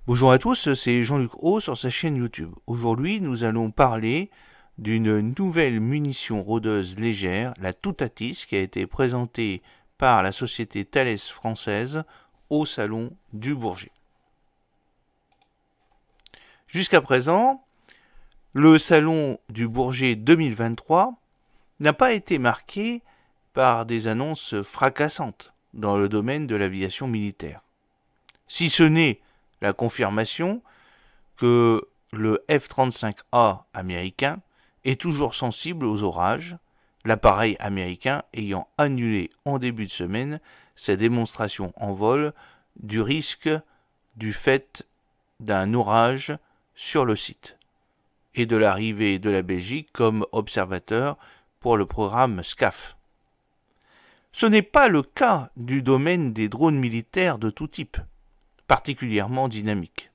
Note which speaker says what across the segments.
Speaker 1: Bonjour à tous, c'est Jean-Luc Haut sur sa chaîne YouTube. Aujourd'hui, nous allons parler d'une nouvelle munition rôdeuse légère, la Toutatis, qui a été présentée par la société Thales française au salon du Bourget. Jusqu'à présent, le salon du Bourget 2023 n'a pas été marqué par des annonces fracassantes dans le domaine de l'aviation militaire. Si ce n'est la confirmation que le F-35A américain est toujours sensible aux orages, l'appareil américain ayant annulé en début de semaine sa démonstration en vol du risque du fait d'un orage sur le site et de l'arrivée de la Belgique comme observateur pour le programme SCAF. Ce n'est pas le cas du domaine des drones militaires de tout type, particulièrement dynamiques.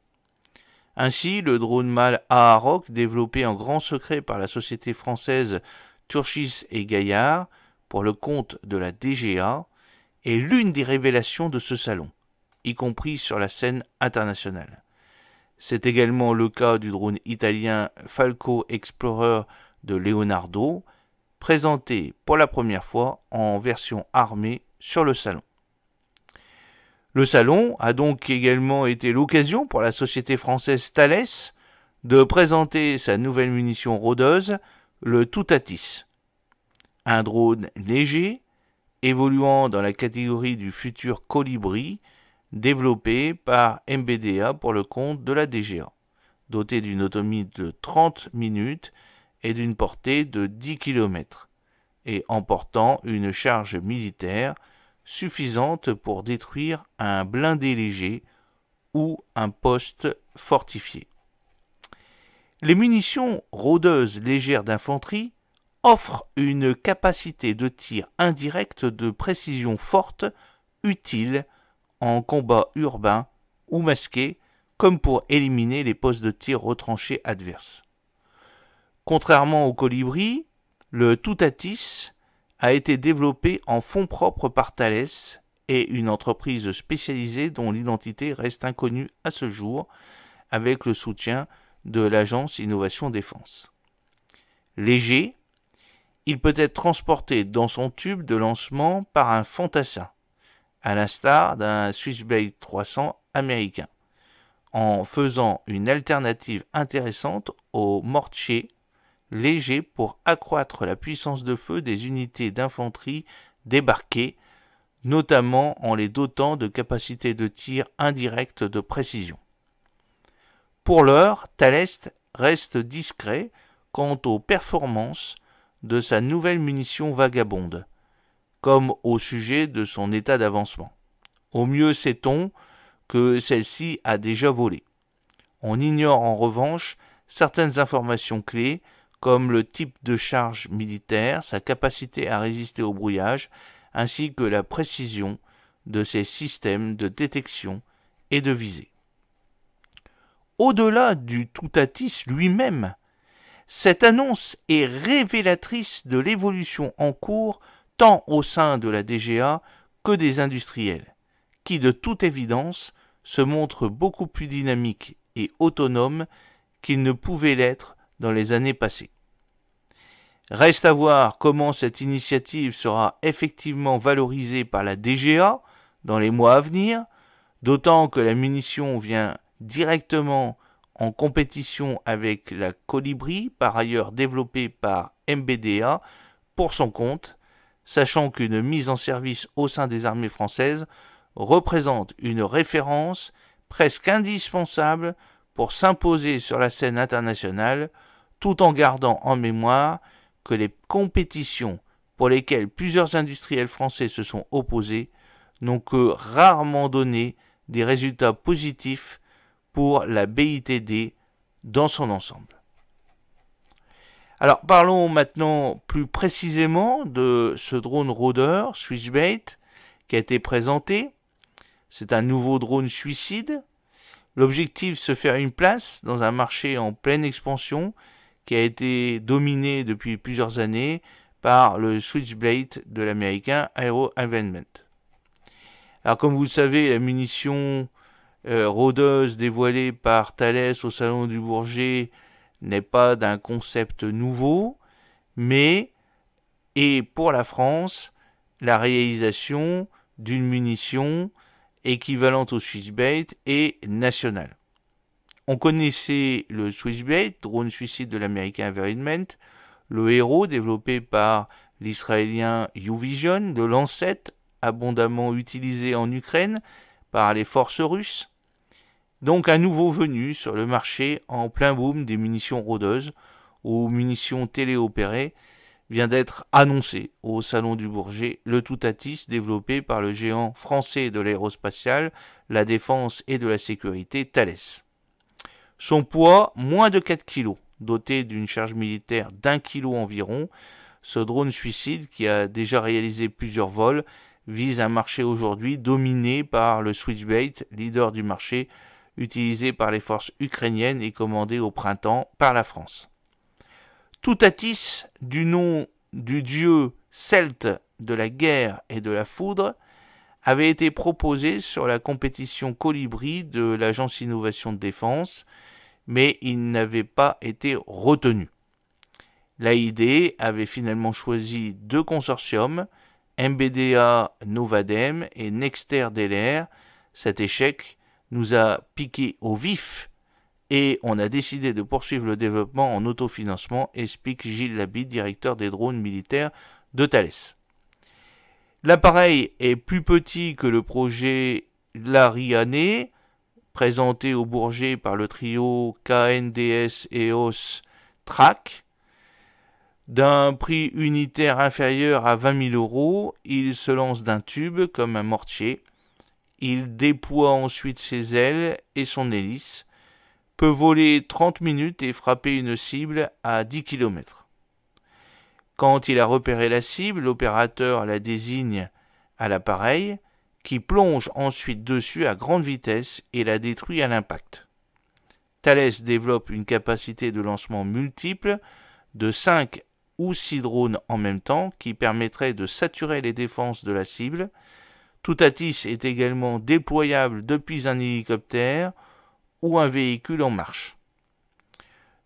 Speaker 1: Ainsi, le drone mâle Aharok, développé en grand secret par la société française Turchis et Gaillard pour le compte de la DGA, est l'une des révélations de ce salon, y compris sur la scène internationale. C'est également le cas du drone italien Falco Explorer de Leonardo, présenté pour la première fois en version armée sur le salon. Le salon a donc également été l'occasion pour la société française Thales de présenter sa nouvelle munition rôdeuse, le Toutatis. Un drone léger, évoluant dans la catégorie du futur Colibri, développé par MBDA pour le compte de la DGA, doté d'une autonomie de 30 minutes et d'une portée de 10 km, et emportant une charge militaire suffisante pour détruire un blindé léger ou un poste fortifié. Les munitions rôdeuses légères d'infanterie offrent une capacité de tir indirect de précision forte, utile en combat urbain ou masqué, comme pour éliminer les postes de tir retranchés adverses. Contrairement au Colibri, le Toutatis a été développé en fonds propres par Thales et une entreprise spécialisée dont l'identité reste inconnue à ce jour, avec le soutien de l'agence Innovation Défense. Léger, il peut être transporté dans son tube de lancement par un fantassin, à l'instar d'un Switchblade 300 américain, en faisant une alternative intéressante au mortier léger pour accroître la puissance de feu des unités d'infanterie débarquées, notamment en les dotant de capacités de tir indirectes de précision. Pour l'heure, Thales reste discret quant aux performances de sa nouvelle munition vagabonde, comme au sujet de son état d'avancement. Au mieux sait-on que celle-ci a déjà volé. On ignore en revanche certaines informations clés comme le type de charge militaire, sa capacité à résister au brouillage, ainsi que la précision de ses systèmes de détection et de visée. Au-delà du Toutatis lui-même, cette annonce est révélatrice de l'évolution en cours tant au sein de la DGA que des industriels, qui de toute évidence se montrent beaucoup plus dynamiques et autonomes qu'ils ne pouvaient l'être dans les années passées. Reste à voir comment cette initiative sera effectivement valorisée par la DGA dans les mois à venir, d'autant que la munition vient directement en compétition avec la Colibri, par ailleurs développée par MBDA pour son compte, sachant qu'une mise en service au sein des armées françaises représente une référence presque indispensable pour s'imposer sur la scène internationale, tout en gardant en mémoire que les compétitions pour lesquelles plusieurs industriels français se sont opposés n'ont que rarement donné des résultats positifs pour la BITD dans son ensemble. Alors parlons maintenant plus précisément de ce drone rôdeur Switchblade qui a été présenté. C'est un nouveau drone suicide. L'objectif, se faire une place dans un marché en pleine expansion qui a été dominé depuis plusieurs années par le Switchblade de l'américain AeroVironment. Alors comme vous le savez, la munition rôdeuse dévoilée par Thales au Salon du Bourget n'est pas d'un concept nouveau, mais est pour la France la réalisation d'une munition équivalente au Switchblade et nationale. On connaissait le Switchblade, drone suicide de l'américain Environment, le Héros développé par l'israélien U-Vision, le Lancet abondamment utilisé en Ukraine par les forces russes. Donc un nouveau venu sur le marché en plein boom des munitions rôdeuses ou munitions téléopérées vient d'être annoncé au Salon du Bourget, le Toutatis développé par le géant français de l'aérospatiale, la défense et de la sécurité Thales. Son poids, moins de 4 kg, doté d'une charge militaire d'1 kg environ, ce drone suicide qui a déjà réalisé plusieurs vols vise un marché aujourd'hui dominé par le Switchblade, leader du marché, utilisé par les forces ukrainiennes et commandé au printemps par la France. Toutatis, du nom du dieu celte de la guerre et de la foudre, avait été proposé sur la compétition Colibri de l'Agence Innovation de Défense, mais il n'avait pas été retenu. L'AID avait finalement choisi 2 consortiums, MBDA Novadem et Nexter DLR. Cet échec nous a piqué au vif et on a décidé de poursuivre le développement en autofinancement, explique Gilles Labitte, directeur des drones militaires de Thales. L'appareil est plus petit que le projet l'Ariane, présenté au Bourget par le trio KNDS EOS TRAC. D'un prix unitaire inférieur à 20 000 €, il se lance d'un tube comme un mortier. Il déploie ensuite ses ailes et son hélice, peut voler 30 minutes et frapper une cible à 10 km. Quand il a repéré la cible, l'opérateur la désigne à l'appareil, qui plonge ensuite dessus à grande vitesse et la détruit à l'impact. Thales développe une capacité de lancement multiple de 5 ou 6 drones en même temps qui permettrait de saturer les défenses de la cible. Toutatis est également déployable depuis un hélicoptère ou un véhicule en marche.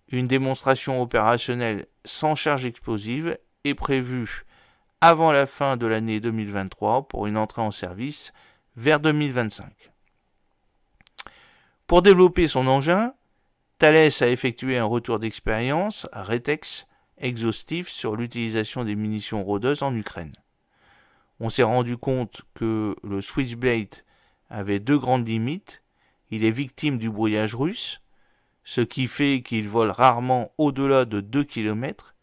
Speaker 1: Une démonstration opérationnelle sans charge explosive est prévue avant la fin de l'année 2023 pour une entrée en service vers 2025. Pour développer son engin, Thales a effectué un retour d'expérience à Retex exhaustif sur l'utilisation des munitions rôdeuses en Ukraine. On s'est rendu compte que le Switchblade avait 2 grandes limites. Il est victime du brouillage russe, ce qui fait qu'il vole rarement au-delà de 2 km,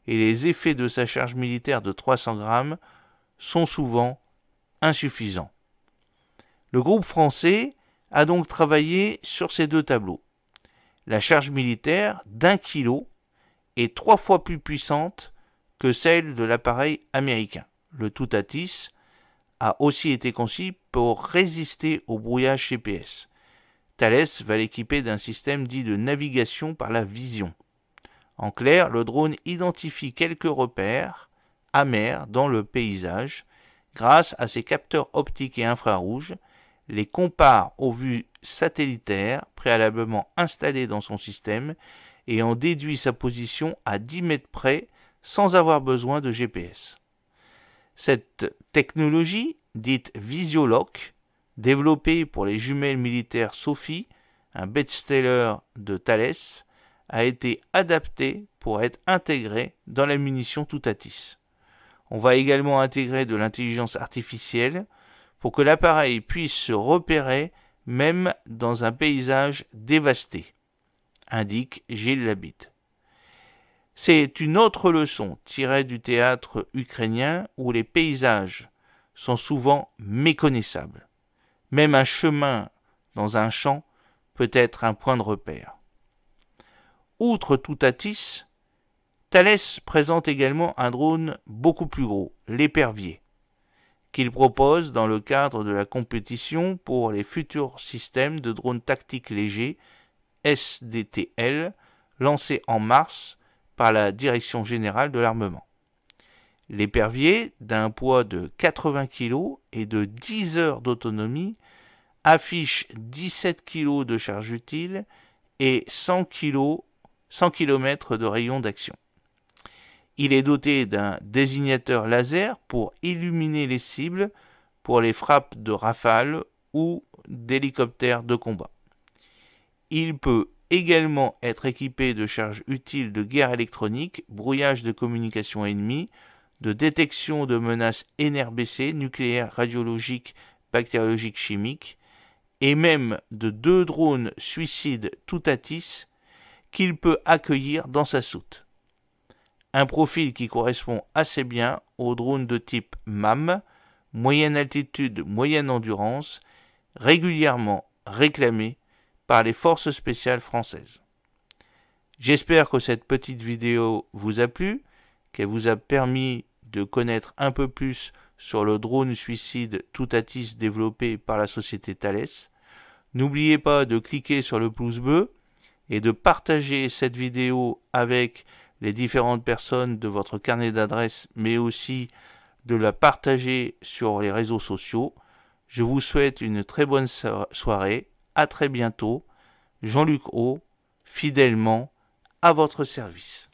Speaker 1: et les effets de sa charge militaire de 300 grammes sont souvent insuffisants. Le groupe français a donc travaillé sur ces 2 tableaux. La charge militaire d'1 kg est 3 fois plus puissante que celle de l'appareil américain. Le Toutatis a aussi été conçu pour résister au brouillage GPS. Thales va l'équiper d'un système dit de navigation par la vision. En clair, le drone identifie quelques repères amers dans le paysage grâce à ses capteurs optiques et infrarouges, les compare aux vues satellitaires préalablement installées dans son système et en déduit sa position à 10 mètres près sans avoir besoin de GPS. Cette technologie, dite Visioloc, développée pour les jumelles militaires Sophie, un best-seller de Thales, a été adaptée pour être intégrée dans la munition Toutatis. On va également intégrer de l'intelligence artificielle pour que l'appareil puisse se repérer même dans un paysage dévasté, indique Gilles Labitte. C'est une autre leçon tirée du théâtre ukrainien où les paysages sont souvent méconnaissables. Même un chemin dans un champ peut être un point de repère. Outre Toutatis, Thales présente également un drone beaucoup plus gros, l'épervier, qu'il propose dans le cadre de la compétition pour les futurs systèmes de drones tactiques légers SDTL lancés en mars par la Direction générale de l'armement. L'épervier, d'un poids de 80 kg et de 10 heures d'autonomie, affiche 17 kg de charge utile et 100 km de rayon d'action. Il est doté d'un désignateur laser pour illuminer les cibles pour les frappes de rafales ou d'hélicoptères de combat. Il peut également être équipé de charges utiles de guerre électronique, brouillage de communication ennemie, de détection de menaces NRBC, nucléaires, radiologiques, bactériologiques, chimiques, et même de 2 drones suicides Toutatis qu'il peut accueillir dans sa soute. Un profil qui correspond assez bien aux drones de type MAM, moyenne altitude, moyenne endurance, régulièrement réclamés par les forces spéciales françaises. J'espère que cette petite vidéo vous a plu, qu'elle vous a permis de connaître un peu plus sur le drone suicide Toutatis développé par la société Thales. N'oubliez pas de cliquer sur le pouce bleu et de partager cette vidéo avec les différentes personnes de votre carnet d'adresses, mais aussi de la partager sur les réseaux sociaux. Je vous souhaite une très bonne soirée. À très bientôt. Jean-Luc Haut, fidèlement à votre service.